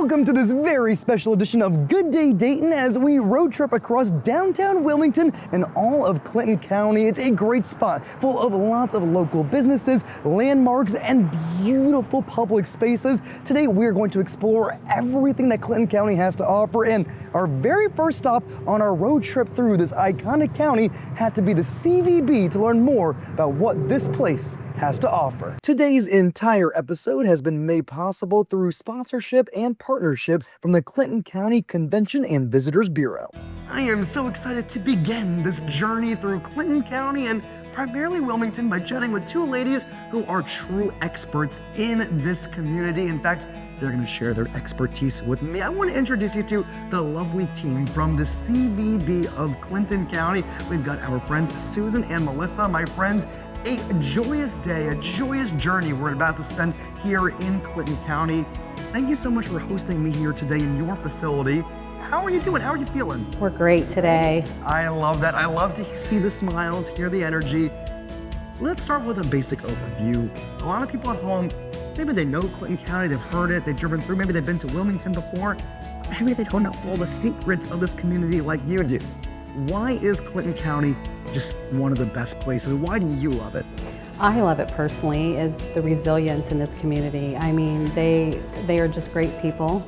Welcome to this very special edition of Good Day Dayton as we road trip across downtown Wilmington and all of Clinton County. It's a great spot full of lots of local businesses, landmarks, and beautiful public spaces. Today we're going to explore everything that Clinton County has to offer, and our very first stop on our road trip through this iconic county had to be the CVB to learn more about what this place has to offer. Today's entire episode has been made possible through sponsorship and partnership from the Clinton County Convention and Visitors Bureau. I am so excited to begin this journey through Clinton County and primarily Wilmington by chatting with two ladies who are true experts in this community. In fact, they're going to share their expertise with me. I want to introduce you to the lovely team from the CVB of Clinton County. We've got our friends Susan and Melissa. My friends, a joyous day, a joyous journey we're about to spend here in Clinton County. Thank you so much for hosting me here today in your facility. How are you doing? How are you feeling? We're great today. I love that. I love to see the smiles, hear the energy. Let's start with a basic overview. A lot of people at home, maybe they know Clinton County, they've heard it, they've driven through, maybe they've been to Wilmington before. Maybe they don't know all the secrets of this community like you do. Why is Clinton County just one of the best places? Why do you love it? I love it personally, is the resilience in this community. I mean, they are just great people.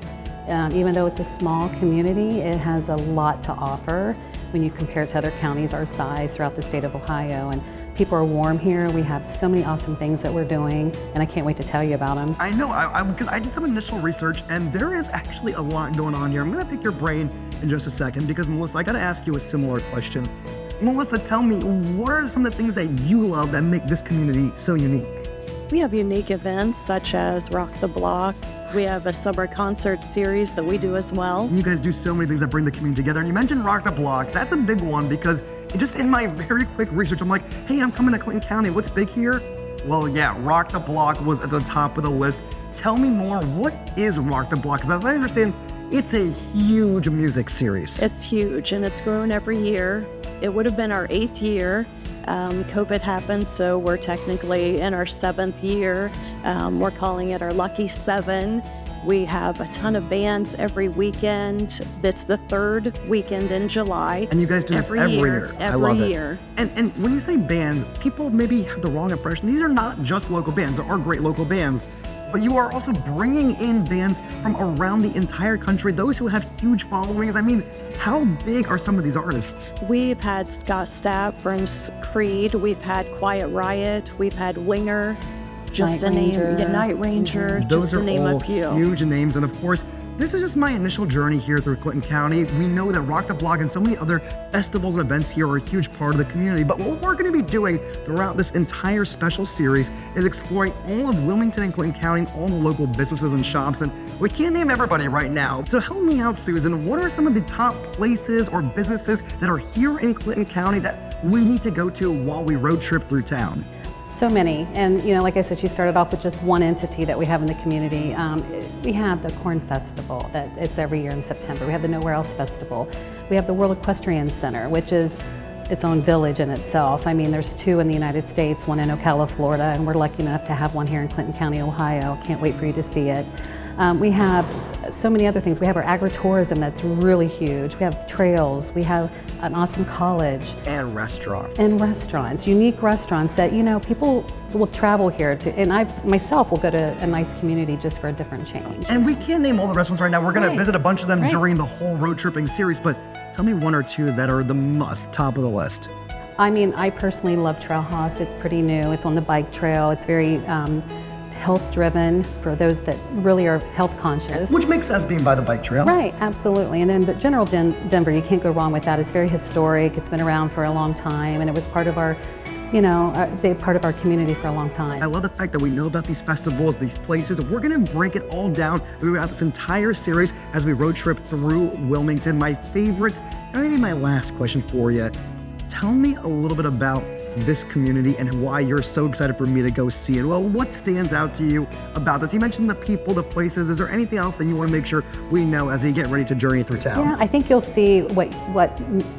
Even though it's a small community, it has a lot to offer when you compare it to other counties our size throughout the state of Ohio. And people are warm here. We have so many awesome things that we're doing, and I can't wait to tell you about them. I know, because I did some initial research, and there is actually a lot going on here. I'm gonna pick your brain in just a second, because Melissa, I gotta ask you a similar question. Melissa, tell me, what are some of the things that you love that make this community so unique? We have unique events such as Rock the Block. We have a summer concert series that we do as well. You guys do so many things that bring the community together. And you mentioned Rock the Block. That's a big one because just in my very quick research, I'm like, hey, I'm coming to Clinton County. What's big here? Well, yeah, Rock the Block was at the top of the list. Tell me more. What is Rock the Block? Because as I understand, it's a huge music series. It's huge, and it's grown every year. It would have been our 8th year. COVID happened, so we're technically in our 7th year. We're calling it our Lucky 7. We have a ton of bands every weekend. It's the 3rd weekend in July. And you guys do this every year. I love it. Every year. And when you say bands, people maybe have the wrong impression. These are not just local bands. There are great local bands. But you are also bringing in bands from around the entire country, those who have huge followings. I mean, how big are some of these artists? We've had Scott Stapp from Creed. We've had Quiet Riot. We've had Winger. Just to name, Night Ranger, just to name a few. Huge names, and of course, this is just my initial journey here through Clinton County. We know that Rock the Block and so many other festivals and events here are a huge part of the community, but what we're going to be doing throughout this entire special series is exploring all of Wilmington and Clinton County, all the local businesses and shops, and we can't name everybody right now. So help me out, Susan. What are some of the top places or businesses that are here in Clinton County that we need to go to while we road trip through town? So many, and like I said, she started off with just one entity that we have in the community. We have the Corn Festival, that it's every year in September. We have the Nowhere Else Festival. We have the World Equestrian Center, which is its own village in itself. I mean, there's 2 in the United States, one in Ocala, Florida, and we're lucky enough to have one here in Clinton County, Ohio. Can't wait for you to see it. We have so many other things. We have our agro-tourism that's really huge. We have trails. We have an awesome college. And restaurants. Unique restaurants that, people will travel here to, and I myself will go to a nice community just for a different change. And we can't name all the restaurants right now. We're gonna visit a bunch of them during the whole road tripping series, but tell me 1 or 2 that are the must, top of the list. I mean, I personally love Trailhouse. It's pretty new. It's on the bike trail. It's very health-driven for those that really are health conscious. Which makes sense being by the bike trail. Right, absolutely. And then the General Denver, you can't go wrong with that. It's very historic. It's been around for a long time, and it was part of our, a big part of our community for a long time. I love the fact that we know about these festivals, these places. We're gonna break it all down throughout this entire series as we road trip through Wilmington. My favorite, and maybe my last question for you, tell me a little bit about this community and why you're so excited for me to go see it. Well, what stands out to you about this? You mentioned the people, the places. Is there anything else that you want to make sure we know as we get ready to journey through town? Yeah, I think you'll see what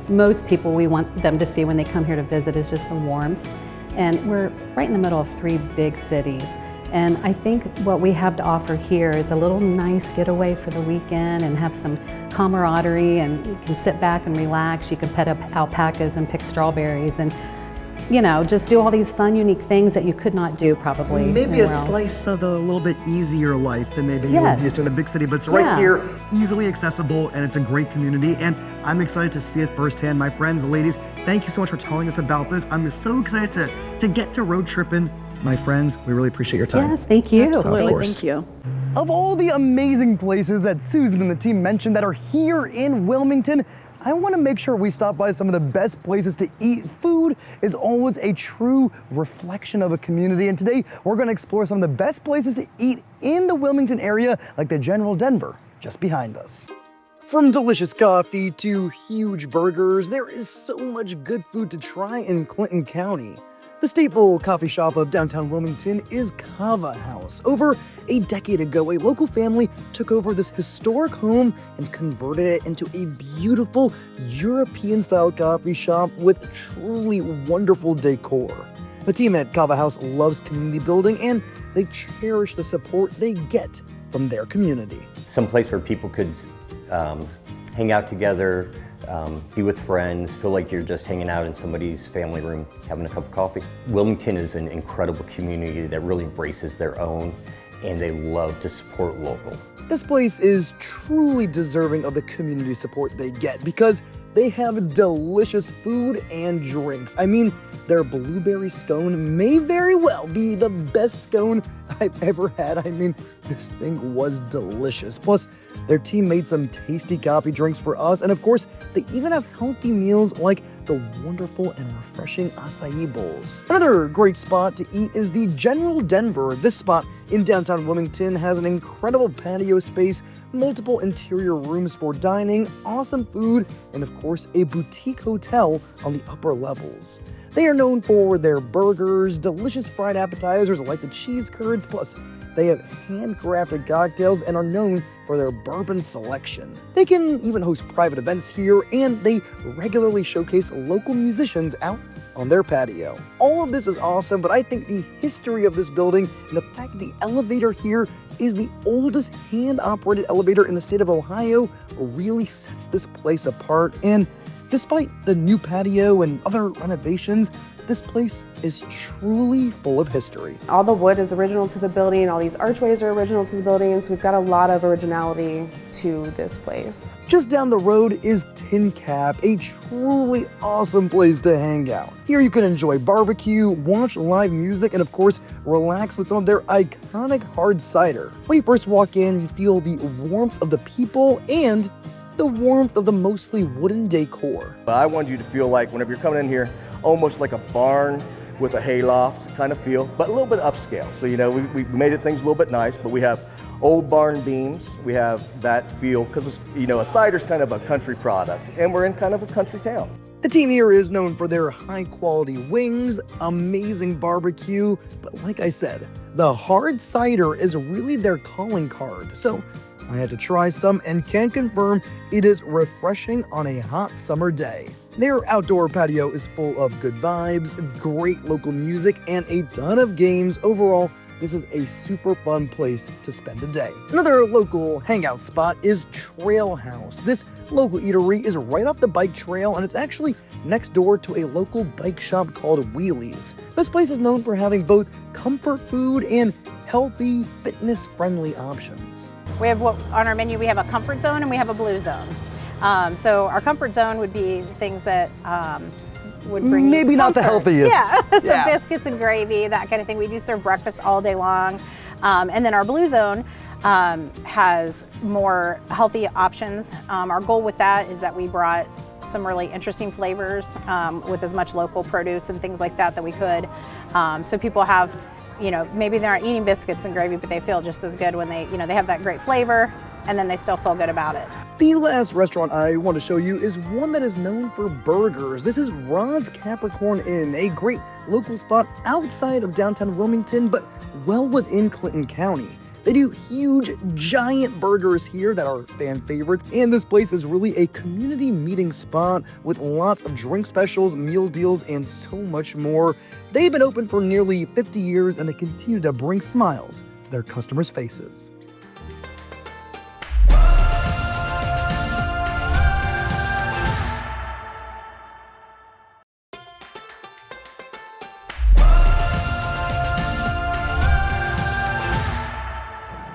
most people we want them to see when they come here to visit is just the warmth. And we're right in the middle of 3 big cities. And I think what we have to offer here is a little nice getaway for the weekend and have some camaraderie, and you can sit back and relax. You can pet up alpacas and pick strawberries and, you know, just do all these fun, unique things that you could not do probably Maybe a anywhere else. slice of the little bit easier life than maybe you would Yes. be used to in a big city, but it's right Yeah. here, easily accessible, and it's a great community, and I'm excited to see it firsthand. My friends, ladies, thank you so much for telling us about this. I'm so excited to get to road tripping. My friends, we really appreciate your time. Yes, thank you. Absolutely, Of course. thank you. Of all the amazing places that Susan and the team mentioned that are here in Wilmington, I want to make sure we stop by some of the best places to eat. Food is always a true reflection of a community, and today we're going to explore some of the best places to eat in the Wilmington area, like the General Denver, just behind us. From delicious coffee to huge burgers, there is so much good food to try in Clinton County. The staple coffee shop of downtown Wilmington is Cava House. Over a decade ago, a local family took over this historic home and converted it into a beautiful European-style coffee shop with truly wonderful decor. The team at Cava House loves community building, and they cherish the support they get from their community. Some place where people could hang out together, be with friends, feel like you're just hanging out in somebody's family room, having a cup of coffee. Wilmington is an incredible community that really embraces their own, and they love to support local. This place is truly deserving of the community support they get because they have delicious food and drinks. I mean, their blueberry scone may very well be the best scone I've ever had. I mean, this thing was delicious. Plus, their team made some tasty coffee drinks for us, and of course, they even have healthy meals like the wonderful and refreshing acai bowls. Another great spot to eat is the General Denver. This spot in downtown Wilmington has an incredible patio space, multiple interior rooms for dining, awesome food, and of course, a boutique hotel on the upper levels. They are known for their burgers, delicious fried appetizers like the cheese curds, plus they have handcrafted cocktails and are known for their bourbon selection. They can even host private events here, and they regularly showcase local musicians out on their patio. All of this is awesome, but I think the history of this building and the fact that the elevator here is the oldest hand-operated elevator in the state of Ohio really sets this place apart. And despite the new patio and other renovations, this place is truly full of history. All the wood is original to the building, all these archways are original to the building, so we've got a lot of originality to this place. Just down the road is Tin Cap, a truly awesome place to hang out. Here you can enjoy barbecue, watch live music, and of course, relax with some of their iconic hard cider. When you first walk in, you feel the warmth of the people and the warmth of the mostly wooden decor. I wanted you to feel like whenever you're coming in here, almost like a barn with a hayloft kind of feel, but a little bit upscale. So, you know, we made things a little bit nice, but we have old barn beams. We have that feel, because, you know, a cider's kind of a country product, and we're in kind of a country town. The team here is known for their high-quality wings, amazing barbecue, but like I said, the hard cider is really their calling card. So I had to try some and can confirm it is refreshing on a hot summer day. Their outdoor patio is full of good vibes, great local music, and a ton of games. Overall, this is a super fun place to spend a day. Another local hangout spot is Trail House. This local eatery is right off the bike trail, and it's actually next door to a local bike shop called Wheelies. This place is known for having both comfort food and healthy, fitness-friendly options. We have on our menu, we have a comfort zone and we have a blue zone. So our comfort zone would be things that would bring maybe you not the comfort. healthiest. Yeah, so Yeah. biscuits and gravy, that kind of thing. We do serve breakfast all day long. And then our blue zone has more healthy options. Our goal with that is that we brought some really interesting flavors with as much local produce and things like that we could. So people have, you know, maybe they're not eating biscuits and gravy, but they feel just as good when they, you know, they have that great flavor and then they still feel good about it. The last restaurant I want to show you is one that is known for burgers. This is Rod's Capricorn Inn, a great local spot outside of downtown Wilmington, but well within Clinton County. They do huge, giant burgers here that are fan favorites, and this place is really a community meeting spot with lots of drink specials, meal deals, and so much more. They've been open for nearly 50 years, and they continue to bring smiles to their customers' faces.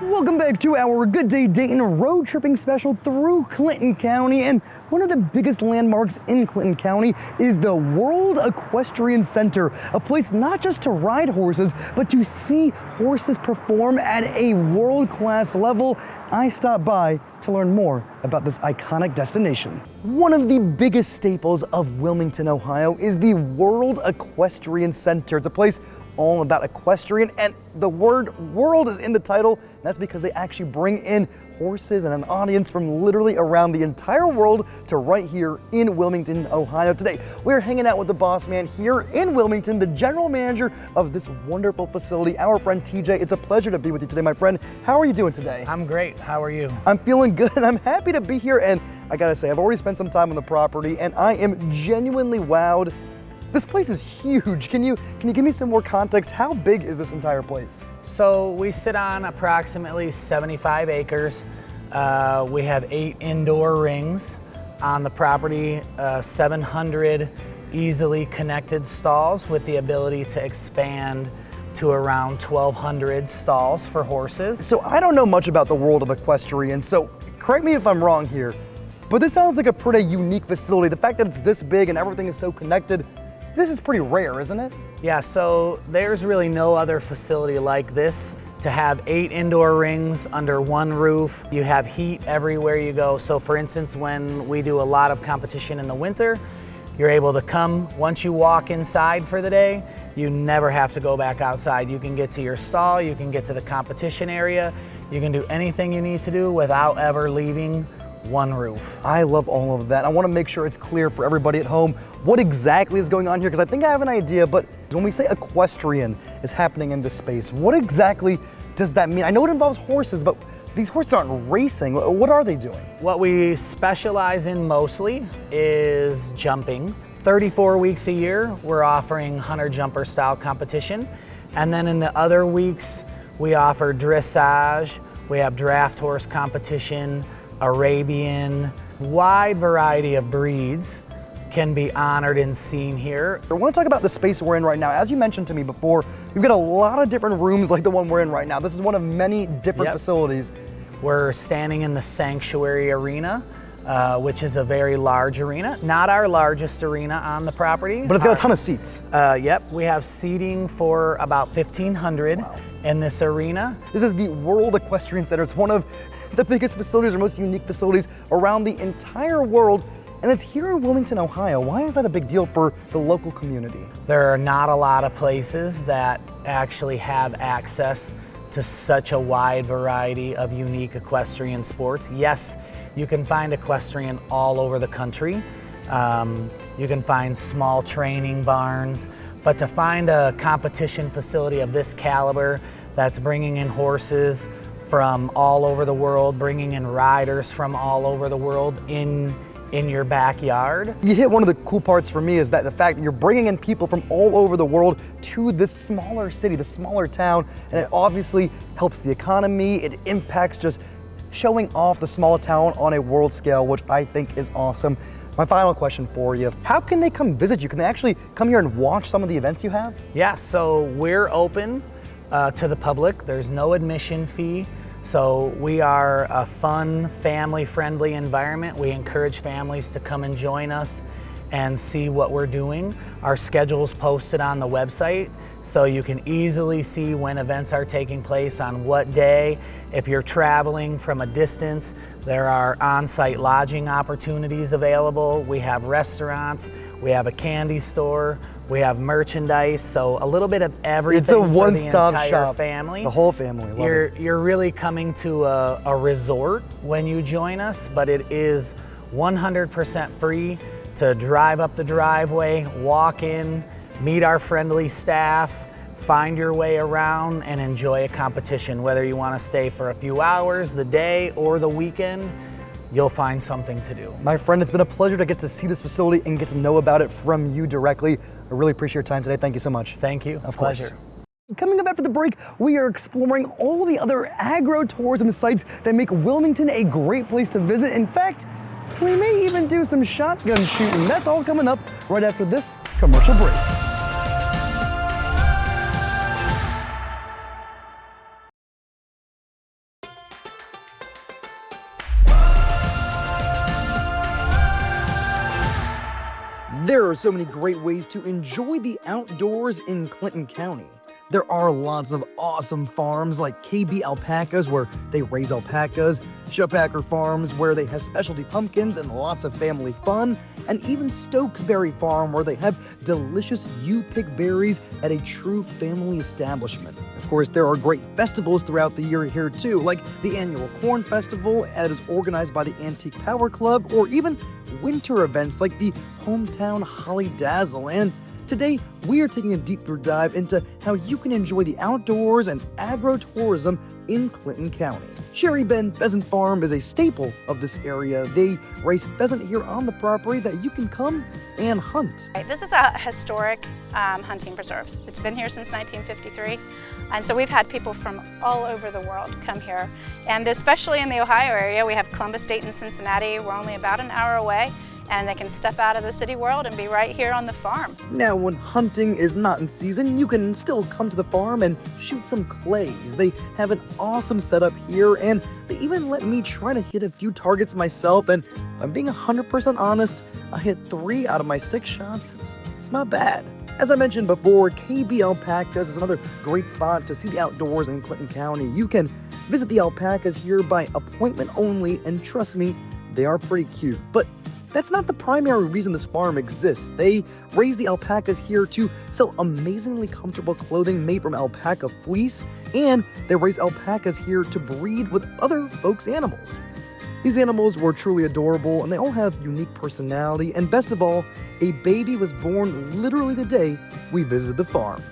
Welcome back to our Good Day Dayton road tripping special through Clinton County, and one of the biggest landmarks in Clinton County is the World Equestrian Center, a place not just to ride horses, but to see horses perform at a world-class level. I stopped by to learn more about this iconic destination. One of the biggest staples of Wilmington, Ohio is the World Equestrian Center. It's a place all about equestrian, and the word world is in the title. That's because they actually bring in horses and an audience from literally around the entire world to right here in Wilmington, Ohio. Today, we're hanging out with the boss man here in Wilmington, the general manager of this wonderful facility, our friend TJ. It's a pleasure to be with you today, my friend. How are you doing today? I'm great. How are you? I'm feeling good. I'm happy to be here, and I gotta say, I've already spent some time on the property, and I am genuinely wowed. This place is huge. Can you give me some more context? How big is this entire place? So we sit on approximately 75 acres. We have 8 indoor rings on the property, 700 easily connected stalls with the ability to expand to around 1,200 stalls for horses. So I don't know much about the world of equestrian, so correct me if I'm wrong here, but this sounds like a pretty unique facility. The fact that it's this big and everything is so connected, this is pretty rare, isn't it? Yeah, so there's really no other facility like this. To have 8 indoor rings under one roof, you have heat everywhere you go. So for instance, when we do a lot of competition in the winter, you're able to come, once you walk inside for the day, you never have to go back outside. You can get to your stall, you can get to the competition area, you can do anything you need to do without ever leaving one roof. I love all of that. I want to make sure it's clear for everybody at home what exactly is going on here, because I think I have an idea, but when we say equestrian is happening in this space, what exactly does that mean? I know it involves horses, but these horses aren't racing. What are they doing? What we specialize in mostly is jumping. 34 weeks a year, we're offering hunter jumper style competition. And then in the other weeks, we offer dressage, we have draft horse competition, Arabian, wide variety of breeds can be honored and seen here. I want to talk about the space we're in right now. As you mentioned to me before, we've got a lot of different rooms like the one we're in right now. This is one of many different facilities. We're standing in the sanctuary arena, which is a very large arena. Not our largest arena on the property. But it's got a ton of seats. Yep, we have seating for about 1,500 in this arena. This is the World Equestrian Center. It's one of the biggest facilities or most unique facilities around the entire world, and it's here in Wilmington, Ohio. Why is that a big deal for the local community? There are not a lot of places that actually have access to such a wide variety of unique equestrian sports. Yes, you can find equestrian all over the country. You can find small training barns, but to find a competition facility of this caliber that's bringing in horses from all over the world, bringing in riders from all over the world in your backyard. You hit one of the cool parts for me is that the fact that you're bringing in people from all over the world to this smaller city, the smaller town, and it obviously helps the economy. It impacts just showing off the small town on a world scale, which I think is awesome. My final question for you, how can they come visit you? Can they actually come here and watch some of the events you have? Yeah, so we're open to the public. There's no admission fee. So we are a fun, family-friendly environment. We encourage families to come and join us and see what we're doing. Our schedule's posted on the website, so you can easily see when events are taking place on what day. If you're traveling from a distance, there are on-site lodging opportunities available. We have restaurants, we have a candy store, we have merchandise, so a little bit of everything. It's a one-stop for the entire shop. family. The whole family. Love it. You're really coming to a resort when you join us, but it is 100% free to drive up the driveway, walk in, meet our friendly staff, find your way around and enjoy a competition. Whether you want to stay for a few hours, the day, or the weekend, you'll find something to do. My friend, it's been a pleasure to get to see this facility and get to know about it from you directly. I really appreciate your time today. Thank you so much. Thank you. Of Pleasure. course. Coming up after the break, we are exploring all the other agro-tourism sites that make Wilmington a great place to visit. In fact, we may even do some shotgun shooting. That's all coming up right after this commercial break. There are so many great ways to enjoy the outdoors in Clinton County. There are lots of awesome farms like KB Alpacas where they raise alpacas, Schupacker Farms where they have specialty pumpkins and lots of family fun, and even Stokesberry Farm where they have delicious you-pick berries at a true family establishment. Of course, there are great festivals throughout the year here too, like the annual Corn Festival that is organized by the Antique Power Club, or even winter events like the Hometown Holly Dazzle. And today, we are taking a deeper dive into how you can enjoy the outdoors and agro-tourism in Clinton County. Sherry Bend Pheasant Farm is a staple of this area. They raise pheasant here on the property that you can come and hunt. This is a historic hunting preserve. It's been here since 1953, and so we've had people from all over the world come here. And especially in the Ohio area, we have Columbus, Dayton, Cincinnati. We're only about an hour away, and they can step out of the city world and be right here on the farm. Now, when hunting is not in season, you can still come to the farm and shoot some clays. They have an awesome setup here, and they even let me try to hit a few targets myself, and if I'm being 100% honest, I hit 3 out of my 6 shots. It's not bad. As I mentioned before, KB Alpacas is another great spot to see the outdoors in Clinton County. You can visit the alpacas here by appointment only, and trust me, they are pretty cute. But that's not the primary reason this farm exists. They raise the alpacas here to sell amazingly comfortable clothing made from alpaca fleece, and they raise alpacas here to breed with other folks' animals. These animals were truly adorable, and they all have unique personality, and best of all, a baby was born literally the day we visited the farm.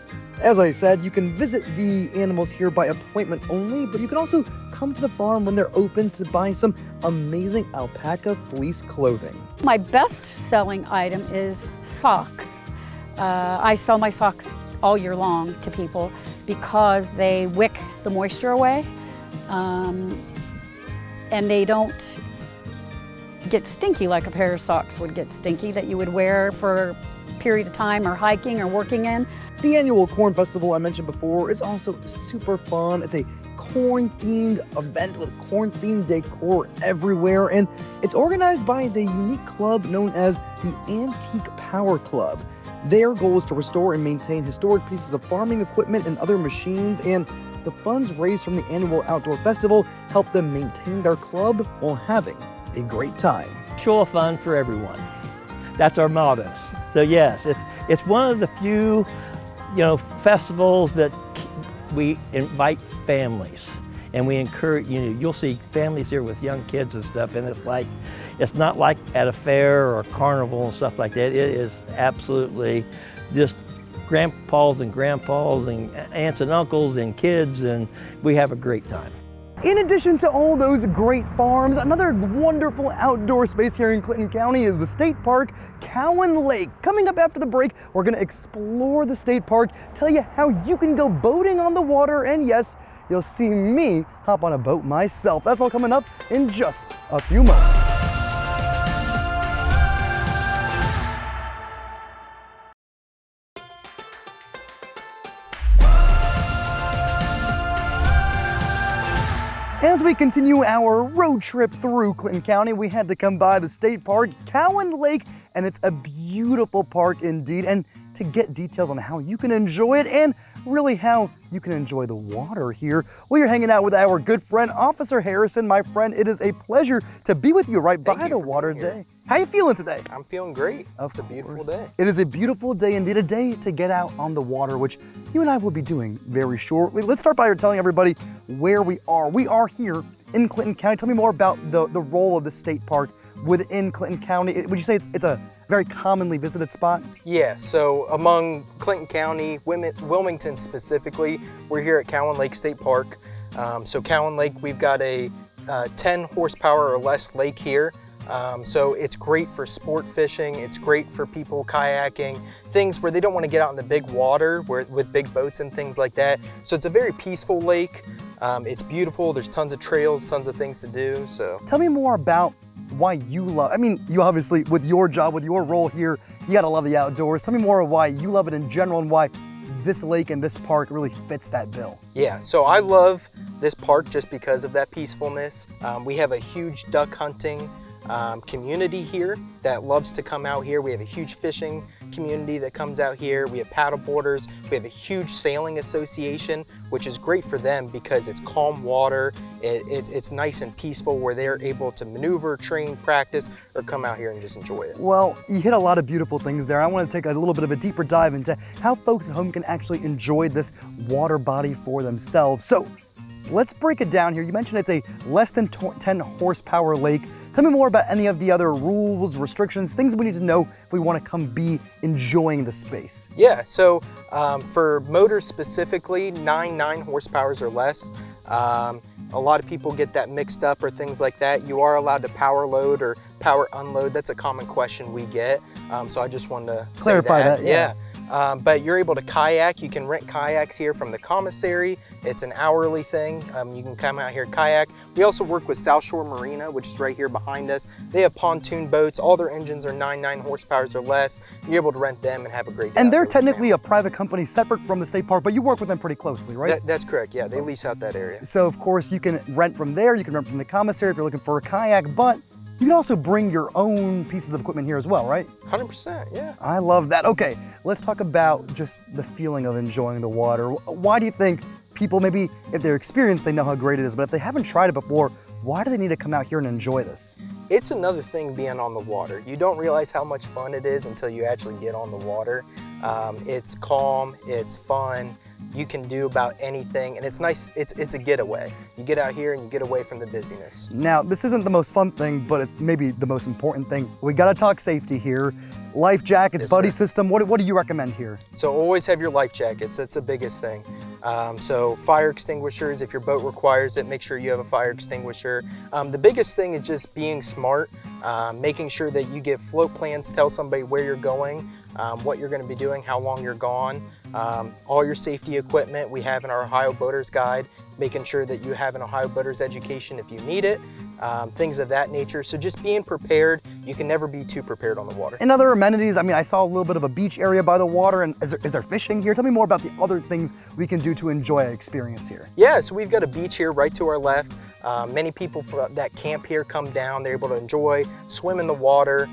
As I said, you can visit the animals here by appointment only, but you can also come to the farm when they're open to buy some amazing alpaca fleece clothing. My best-selling item is socks. I sell my socks all year long to people because they wick the moisture away, and they don't get stinky like a pair of socks would get stinky that you would wear for a period of time or hiking or working in. The annual Corn Festival I mentioned before is also super fun. It's a corn-themed event with corn-themed decor everywhere, and it's organized by the unique club known as the Antique Power Club. Their goal is to restore and maintain historic pieces of farming equipment and other machines, and the funds raised from the annual outdoor festival help them maintain their club while having a great time. Show of fun for everyone. That's our motto. So yes, it's one of the few festivals that we invite families, and we encourage, you'll see families here with young kids and stuff, and it's not like at a fair or a carnival and stuff like that. It is absolutely just grandpas and aunts and uncles and kids, and we have a great time. In addition to all those great farms, another wonderful outdoor space here in Clinton County is the state park, Cowan Lake. Coming up after the break, we're going to explore the state park, tell you how you can go boating on the water, and yes, you'll see me hop on a boat myself. That's all coming up in just a few moments. As we continue our road trip through Clinton County, we had to come by the state park, Cowan Lake, and it's a beautiful park indeed. And to get details on how you can enjoy it and really how you can enjoy the water here, we are hanging out with our good friend, Officer Harrison. My friend, it is a pleasure to be with you right by the water today. How you feeling today? I'm feeling great. It's a beautiful day. It is a beautiful day indeed, a day to get out on the water, which you and I will be doing very shortly. Let's start by telling everybody where we are. We are here in Clinton County. Tell me more about the role of the state park within Clinton County. Would you say it's a very commonly visited spot? Yeah, so among Clinton County, Wilmington specifically, we're here at Cowan Lake State Park. So Cowan Lake, we've got a 10 horsepower or less lake here. So it's great for sport fishing, it's great for people kayaking, things where they don't want to get out in the big water with big boats and things like that. So it's a very peaceful lake. It's beautiful, there's tons of trails, tons of things to do. So tell me more about why you love, I mean, you obviously, with your job, with your role here, you gotta love the outdoors. Tell me more of why you love it in general and why this lake and this park really fits that bill. Yeah, so I love this park just because of that peacefulness. We have a huge duck hunting community here that loves to come out here. We have a huge fishing community that comes out here. We have paddle boarders. We have a huge sailing association, which is great for them because it's calm water. It's nice and peaceful where they're able to maneuver, train, practice, or come out here and just enjoy it. Well, you hit a lot of beautiful things there. I want to take a little bit of a deeper dive into how folks at home can actually enjoy this water body for themselves. So let's break it down here. You mentioned it's a less than 10 horsepower lake. Tell me more about any of the other rules, restrictions, things we need to know if we want to come be enjoying the space. Yeah, so for motors specifically, 9 horsepowers or less. A lot of people get that mixed up or things like that. You are allowed to power load or power unload. That's a common question we get. So I just wanted to clarify say that. Yeah. But you're able to kayak. You can rent kayaks here from the commissary. It's an hourly thing. You can come out here kayak. We also work with South Shore Marina, which is right here behind us. They have pontoon boats. All their engines are 9 horsepowers or less. You're able to rent them and have a great day. And they're technically a private company separate from the state park, but you work with them pretty closely, right? That's correct, yeah. They lease out that area. So of course you can rent from there, you can rent from the commissary if you're looking for a kayak, but you can also bring your own pieces of equipment here as well, right? 100%, yeah. I love that. Okay, let's talk about just the feeling of enjoying the water. Why do you think people, maybe if they're experienced, they know how great it is, but if they haven't tried it before, why do they need to come out here and enjoy this? It's another thing being on the water. You don't realize how much fun it is until you actually get on the water. It's calm, it's fun. You can do about anything, and it's nice. It's a getaway. You get out here and you get away from the busyness. Now, this isn't the most fun thing, but it's maybe the most important thing. We gotta talk safety here. Life jackets, Yes, buddy sir. system, what do you recommend here? So always have your life jackets. That's the biggest thing. So fire extinguishers, if your boat requires it, make sure you have a fire extinguisher. The biggest thing is just being smart, making sure that you give float plans, tell somebody where you're going, what you're going to be doing, how long you're gone. All your safety equipment we have in our Ohio Boaters Guide, making sure that you have an Ohio Boaters education if you need it, things of that nature. So just being prepared. You can never be too prepared on the water. And other amenities, I mean, I saw a little bit of a beach area by the water, and is there fishing here? Tell me more about the other things we can do to enjoy an experience here. Yeah, so we've got a beach here right to our left. Many people that camp here come down. They're able to enjoy, swim in the water,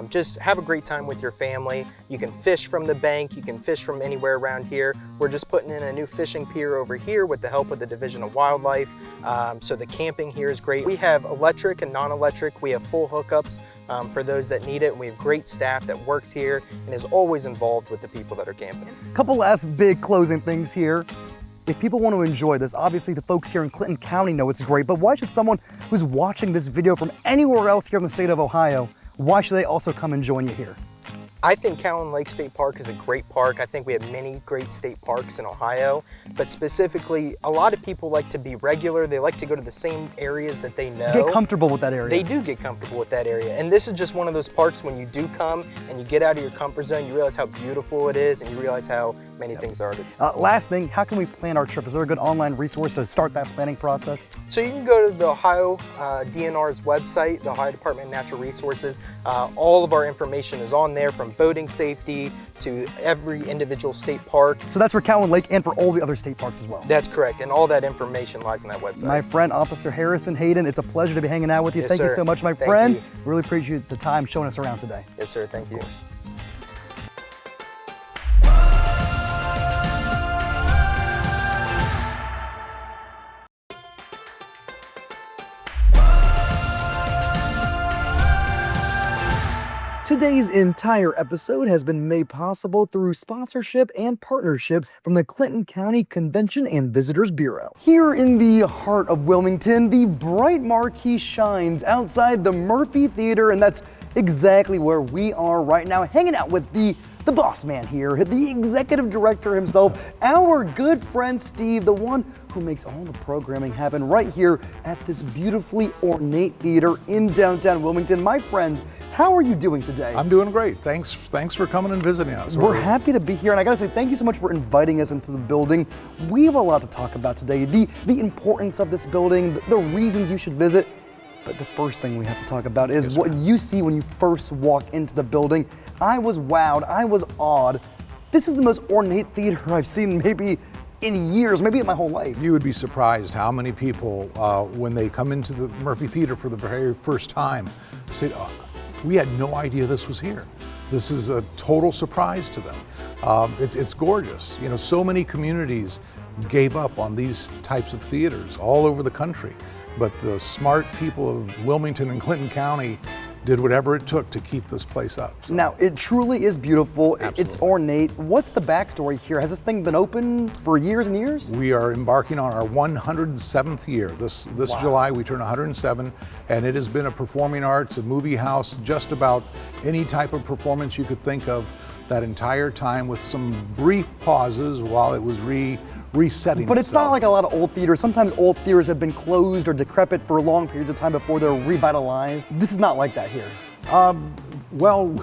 just have a great time with your family. You can fish from the bank, you can fish from anywhere around here. We're just putting in a new fishing pier over here with the help of the Division of Wildlife. So the camping here is great. We have electric and non-electric. We have full hookups for those that need it. We have great staff that works here and is always involved with the people that are camping. Couple last big closing things here. If people want to enjoy this, obviously the folks here in Clinton County know it's great, but why should someone who's watching this video from anywhere else here in the state of Ohio, why should they also come and join you here? I think Cowan Lake State Park is a great park. I think we have many great state parks in Ohio, but specifically, a lot of people like to be regular. They like to go to the same areas that they know. Get comfortable with that area. They do get comfortable with that area. And this is just one of those parks when you do come and you get out of your comfort zone, you realize how beautiful it is and you realize how many things are to do. Last thing, how can we plan our trip? Is there a good online resource to start that planning process? So you can go to the Ohio DNR's website, the Ohio Department of Natural Resources. All of our information is on there, from boating safety to every individual state park. So that's for Cowan Lake and for all the other state parks as well? That's correct, and all that information lies on that website. My friend, Officer Harrison Hayden, it's a pleasure to be hanging out with you. Yes, Thank you sir. so much, my Thank friend. you. Really appreciate the time showing us around today. Yes, sir, thank you. Today's entire episode has been made possible through sponsorship and partnership from the Clinton County Convention and Visitors Bureau. Here in the heart of Wilmington, the bright marquee shines outside the Murphy Theater, and that's exactly where we are right now, hanging out with the boss man here, the executive director himself, our good friend Steve, the one who makes all the programming happen right here at this beautifully ornate theater in downtown Wilmington. My friend, how are you doing today? I'm doing great. Thanks for coming and visiting us. We're happy to be here, and I gotta say thank you so much for inviting us into the building. We have a lot to talk about today, the importance of this building, the reasons you should visit. But the first thing we have to talk about is what you see when you first walk into the building. I was wowed, I was awed. This is the most ornate theater I've seen maybe in years, maybe in my whole life. You would be surprised how many people, when they come into the Murphy Theater for the very first time, say, oh, we had no idea this was here. This is a total surprise to them. It's gorgeous. You know, so many communities gave up on these types of theaters all over the country. But the smart people of Wilmington and Clinton County did whatever it took to keep this place up. So. Now, it truly is beautiful. Absolutely. It's ornate. What's the backstory here? Has this thing been open for years and years? We are embarking on our 107th year. This July we turn 107, and it has been a performing arts, a movie house, just about any type of performance you could think of that entire time, with some brief pauses while it was resetting But it's itself. not like a lot of old theaters. Sometimes old theaters have been closed or decrepit for long periods of time before they're revitalized. This is not like that here. Well,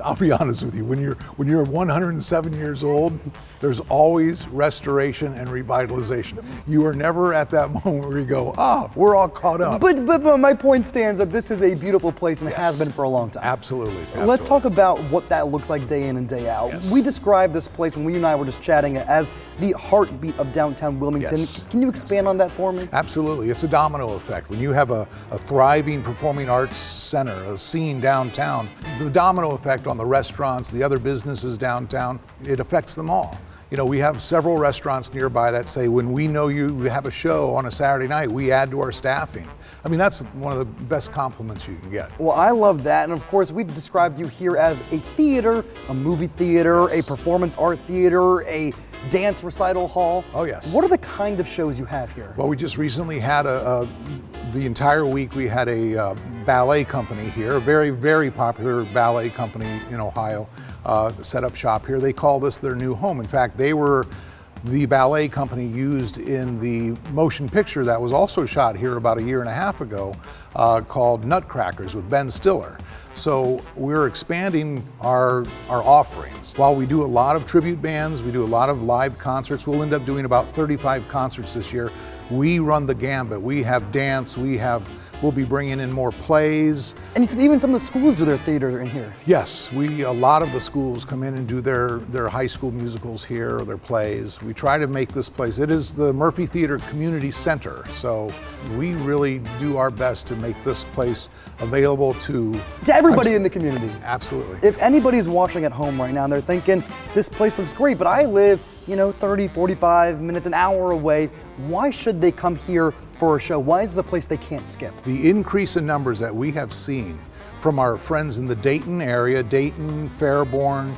I'll be honest with you. When you're 107 years old, there's always restoration and revitalization. You are never at that moment where you go, we're all caught up. But my point stands that this is a beautiful place, and it has been for a long time. Absolutely. Let's talk about what that looks like day in and day out. Yes. We described this place when we and I were just chatting as the heartbeat of downtown Wilmington. Yes. Can you expand on that for me? Absolutely. It's a domino effect. When you have a thriving performing arts center, a scene downtown, the domino effect on the restaurants, the other businesses downtown, it affects them all. You know, we have several restaurants nearby that say, when we know you have a show on a Saturday night, we add to our staffing. I mean, that's one of the best compliments you can get. Well, I love that. And of course, we've described you here as a theater, a movie theater, a performance art theater, a dance recital hall. Oh, yes. What are the kind of shows you have here? Well, we just recently had the entire week we had a ballet company here, a very, very popular ballet company in Ohio, set up shop here. They call this their new home. In fact, they were the ballet company used in the motion picture that was also shot here about a year and a half ago, called Nutcrackers with Ben Stiller. So we're expanding our offerings. While we do a lot of tribute bands, we do a lot of live concerts. We'll end up doing about 35 concerts this year. We run the gambit. We have dance, we'll be bringing in more plays. And you said even some of the schools do their theater in here. Yes, a lot of the schools come in and do their high school musicals here, or their plays. We try to make this place, it is the Murphy Theater Community Center, so we really do our best to make this place available to everybody in the community. Absolutely. If anybody's watching at home right now and they're thinking, this place looks great, but I live 30, 45 minutes, an hour away, why should they come here for a show? Why is this a place they can't skip? The increase in numbers that we have seen from our friends in the Dayton area, Dayton, Fairborn,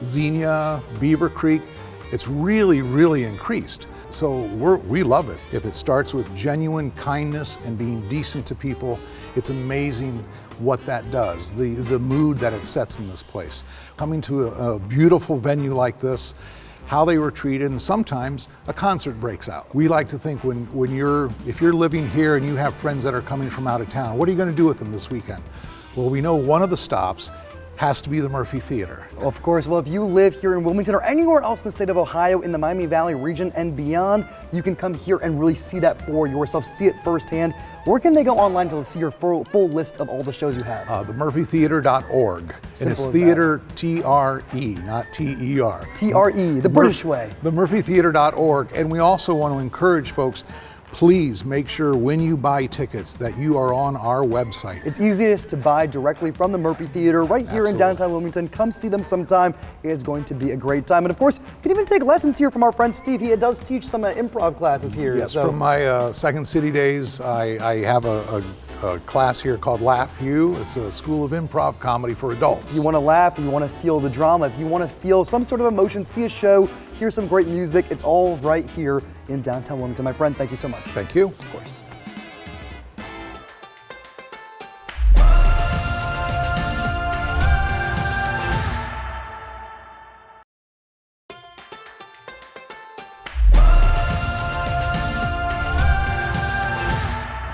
Xenia, Beaver Creek, it's really, really increased. So we love it. If it starts with genuine kindness and being decent to people, it's amazing what that does, the mood that it sets in this place. Coming to a beautiful venue like this, how they were treated, and sometimes a concert breaks out. We like to think if you're living here and you have friends that are coming from out of town, what are you going to do with them this weekend? Well, we know one of the stops has to be the Murphy Theater. Of course, well, if you live here in Wilmington or anywhere else in the state of Ohio, in the Miami Valley region and beyond, you can come here and really see that for yourself, see it firsthand. Where can they go online to see your full list of all the shows you have? TheMurphyTheater.org. And it's theater, T-R-E, not T-E-R. T-R-E, the British way. TheMurphyTheater.org. And we also want to encourage folks, please make sure when you buy tickets that you are on our website. It's easiest to buy directly from the Murphy Theater right here in downtown Wilmington. Come see them sometime. It's going to be a great time. And of course, you can even take lessons here from our friend Steve. He does teach some improv classes here. Yes, from my Second City days, I have a class here called Laugh You. It's a school of improv comedy for adults. If you want to laugh, if you want to feel the drama, if you want to feel some sort of emotion, see a show, hear some great music, it's all right here in downtown Wilmington. My friend, thank you so much. Thank you. Of course.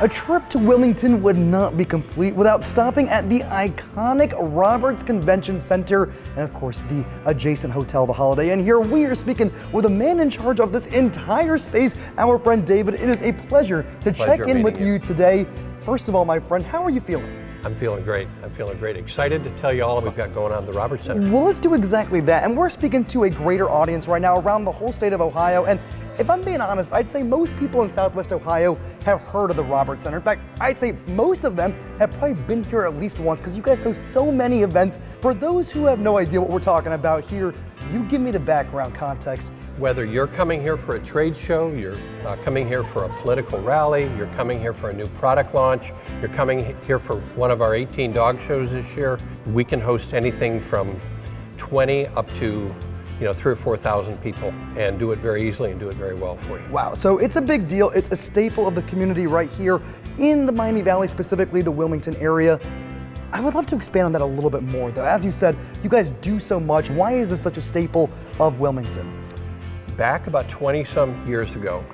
A trip to Wilmington would not be complete without stopping at the iconic Roberts Convention Center and of course the adjacent hotel, the Holiday Inn. Here we are speaking with a man in charge of this entire space, our friend David. It is a pleasure to check in with you today. First of all, my friend, how are you feeling? I'm feeling great. I'm feeling great. Excited to tell you all we've got going on at the Roberts Center. Well, let's do exactly that. And we're speaking to a greater audience right now around the whole state of Ohio. And if I'm being honest, I'd say most people in Southwest Ohio have heard of the Roberts Center. In fact, I'd say most of them have probably been here at least once because you guys host so many events. For those who have no idea what we're talking about here, you give me the background context. Whether you're coming here for a trade show, you're coming here for a political rally, you're coming here for a new product launch, you're coming here for one of our 18 dog shows this year, we can host anything from 20 up to 3,000 or 4,000 people and do it very easily and do it very well for you. Wow, so it's a big deal. It's a staple of the community right here in the Miami Valley, specifically the Wilmington area. I would love to expand on that a little bit more though. As you said, you guys do so much. Why is this such a staple of Wilmington? Back about 20-some years ago,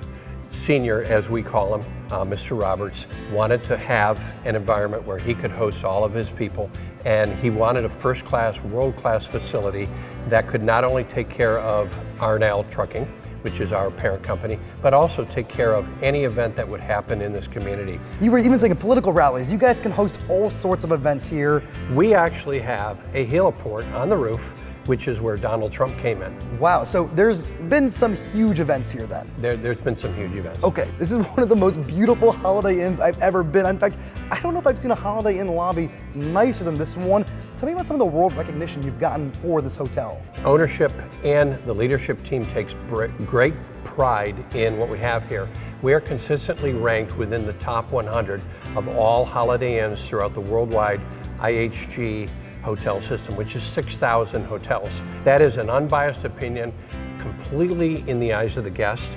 Senior, as we call him, Mr. Roberts, wanted to have an environment where he could host all of his people, and he wanted a first-class, world-class facility that could not only take care of R&L Trucking, which is our parent company, but also take care of any event that would happen in this community. You were even saying political rallies. You guys can host all sorts of events here. We actually have a heliport on the roof, which is where Donald Trump came in. Wow, so there's been some huge events here then. There's been some huge events. Okay, this is one of the most beautiful Holiday Inns I've ever been. In fact, I don't know if I've seen a Holiday Inn lobby nicer than this one. Tell me about some of the world recognition you've gotten for this hotel. Ownership and the leadership team takes great pride in what we have here. We are consistently ranked within the top 100 of all Holiday Inns throughout the worldwide IHG hotel system, which is 6,000 hotels. That is an unbiased opinion, completely in the eyes of the guest,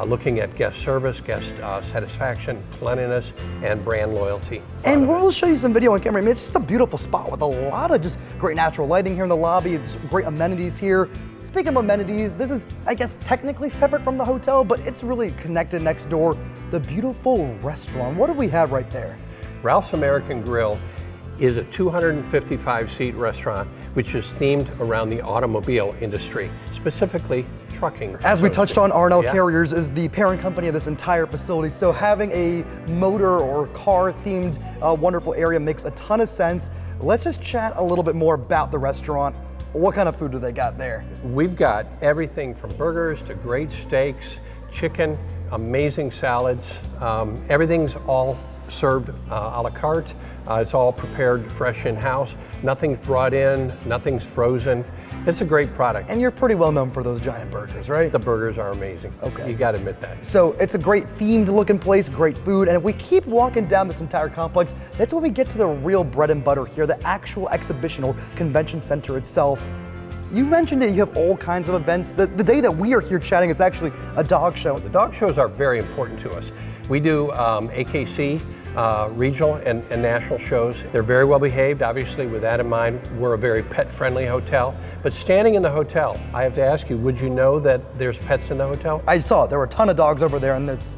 looking at guest service, guest satisfaction, cleanliness, and brand loyalty. And we'll show you some video on camera. I mean, it's just a beautiful spot with a lot of just great natural lighting here in the lobby. It's great amenities here. Speaking of amenities, this is, I guess, technically separate from the hotel, but it's really connected next door. The beautiful restaurant. What do we have right there? Ralph's American Grill is a 255-seat restaurant which is themed around the automobile industry, specifically trucking. As we touched on, R&L Carriers is the parent company of this entire facility, so having a motor or car-themed wonderful area makes a ton of sense. Let's just chat a little bit more about the restaurant. What kind of food do they got there? We've got everything from burgers to great steaks, chicken, amazing salads. Everything's all served a la carte. It's all prepared fresh in-house. Nothing's brought in, nothing's frozen. It's a great product. And you're pretty well known for those giant burgers, right? The burgers are amazing. Okay. You gotta admit that. So it's a great themed looking place, great food, and if we keep walking down this entire complex, that's when we get to the real bread and butter here, the actual exhibition or convention center itself. You mentioned that you have all kinds of events. The day that we are here chatting, it's actually a dog show. The dog shows are very important to us. We do AKC, regional and national shows. They're very well behaved, obviously. With that in mind, we're a very pet-friendly hotel. But standing in the hotel, I have to ask you, would you know that there's pets in the hotel? I saw it. There were a ton of dogs over there, and it's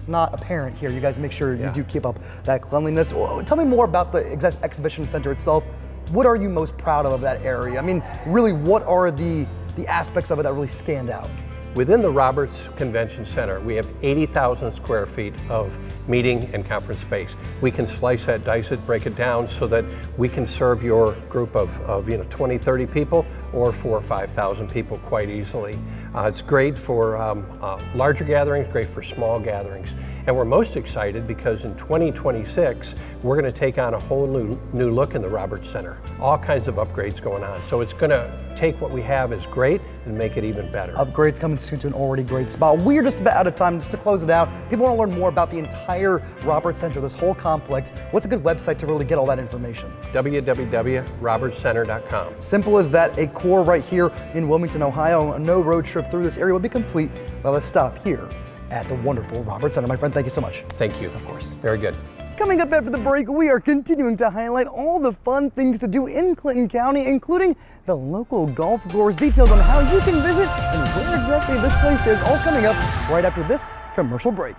not apparent here. You guys make sure you do keep up that cleanliness. Well, tell me more about the exhibition center itself. What are you most proud of that area? I mean, really, what are the aspects of it that really stand out? Within the Roberts Convention Center, we have 80,000 square feet of meeting and conference space. We can slice that, dice it, break it down so that we can serve your group of 20, 30 people or 4,000 or 5,000 people quite easily. It's great for larger gatherings, great for small gatherings. And we're most excited because in 2026, we're going to take on a whole new look in the Roberts Center. All kinds of upgrades going on. So it's going to take what we have as great and make it even better. Upgrades coming soon to an already great spot. We're just about out of time. Just to close it out, people want to learn more about the entire Roberts Center, this whole complex. What's a good website to really get all that information? www.robertscenter.com. Simple as that. A core right here in Wilmington, Ohio. No road trip through this area would be complete without a stop here at the wonderful Roberts Center. My friend, thank you so much. Thank you. Of course. Very good. Coming up after the break, we are continuing to highlight all the fun things to do in Clinton County, including the local golf course, details on how you can visit and where exactly this place is, all coming up right after this commercial break.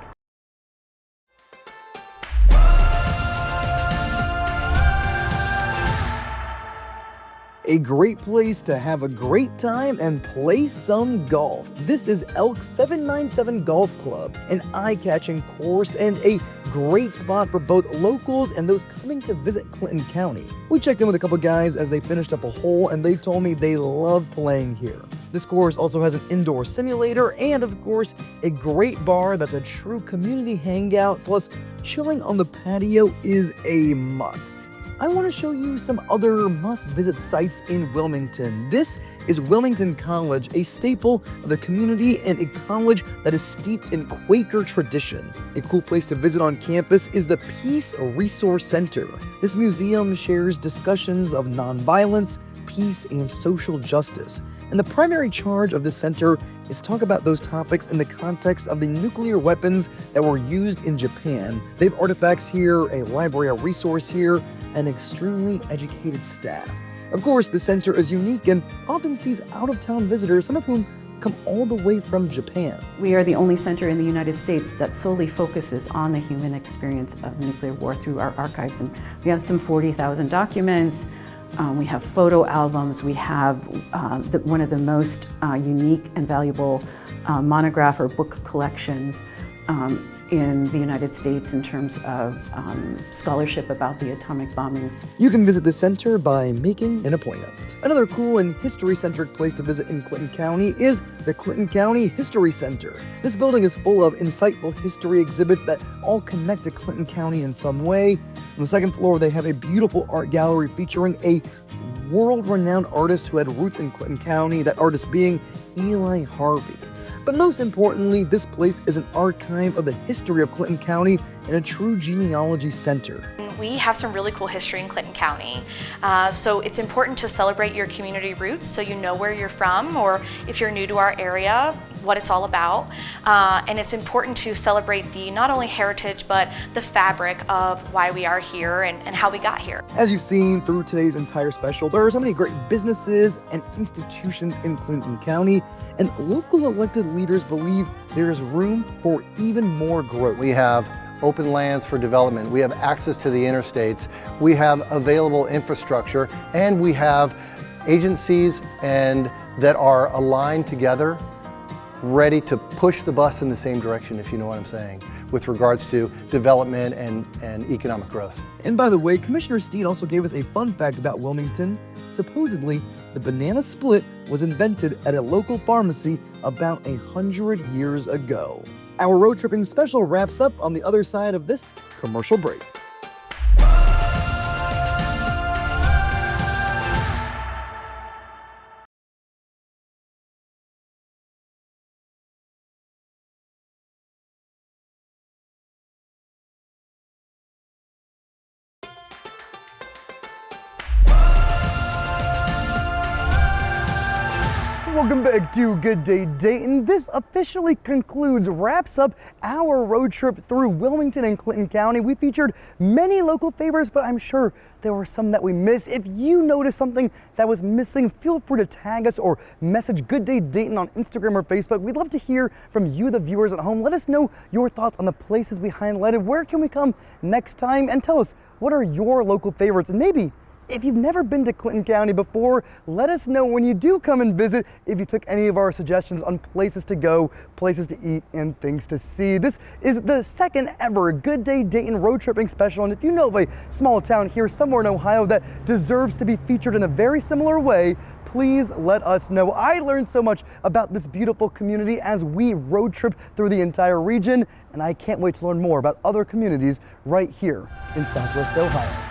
a great place to have a great time and play some golf. This is Elk 797 Golf Club, an eye-catching course and a great spot for both locals and those coming to visit Clinton County. We checked in with a couple guys as they finished up a hole and they told me they love playing here. This course also has an indoor simulator and, of course, a great bar that's a true community hangout, plus chilling on the patio is a must. I want to show you some other must-visit sites in Wilmington. This is Wilmington College, a staple of the community and a college that is steeped in Quaker tradition. A cool place to visit on campus is the Peace Resource Center. This museum shares discussions of nonviolence, peace, and social justice. And the primary charge of the center is to talk about those topics in the context of the nuclear weapons that were used in Japan. They have artifacts here, a library, a resource here, and extremely educated staff. Of course, the center is unique and often sees out-of-town visitors, some of whom come all the way from Japan. We are the only center in the United States that solely focuses on the human experience of nuclear war through our archives. And we have some 40,000 documents. We have photo albums. We have one of the most unique and valuable monograph or book collections in the United States in terms of scholarship about the atomic bombings. You can visit the center by making an appointment. Another cool and history-centric place to visit in Clinton County is the Clinton County History Center. This building is full of insightful history exhibits that all connect to Clinton County in some way. On the second floor, they have a beautiful art gallery featuring a world-renowned artist who had roots in Clinton County, that artist being Eli Harvey. But most importantly, this place is an archive of the history of Clinton County and a true genealogy center. We have some really cool history in Clinton County. So it's important to celebrate your community roots so you know where you're from, or if you're new to our area, what it's all about. And it's important to celebrate the not only heritage, but the fabric of why we are here and how we got here. As you've seen through today's entire special, there are so many great businesses and institutions in Clinton County, and local elected leaders believe there is room for even more growth. We have open lands for development, we have access to the interstates, we have available infrastructure, and we have agencies that are aligned together, ready to push the bus in the same direction, if you know what I'm saying, with regards to development and economic growth. And by the way, Commissioner Steed also gave us a fun fact about Wilmington. Supposedly, the banana split was invented at a local pharmacy about 100 years ago. Our road tripping special wraps up on the other side of this commercial break. Welcome back to Good Day Dayton. This officially wraps up our road trip through Wilmington and Clinton County. We featured many local favorites, but I'm sure there were some that we missed. If you noticed something that was missing, feel free to tag us or message Good Day Dayton on Instagram or Facebook. We'd love to hear from you, the viewers at home. Let us know your thoughts on the places we highlighted. Where can we come next time? And tell us, what are your local favorites? And maybe, if you've never been to Clinton County before, let us know when you do come and visit if you took any of our suggestions on places to go, places to eat, and things to see. This is the second ever Good Day Dayton road tripping special, and if you know of a small town here somewhere in Ohio that deserves to be featured in a very similar way, please let us know. I learned so much about this beautiful community as we road trip through the entire region, and I can't wait to learn more about other communities right here in Southwest Ohio.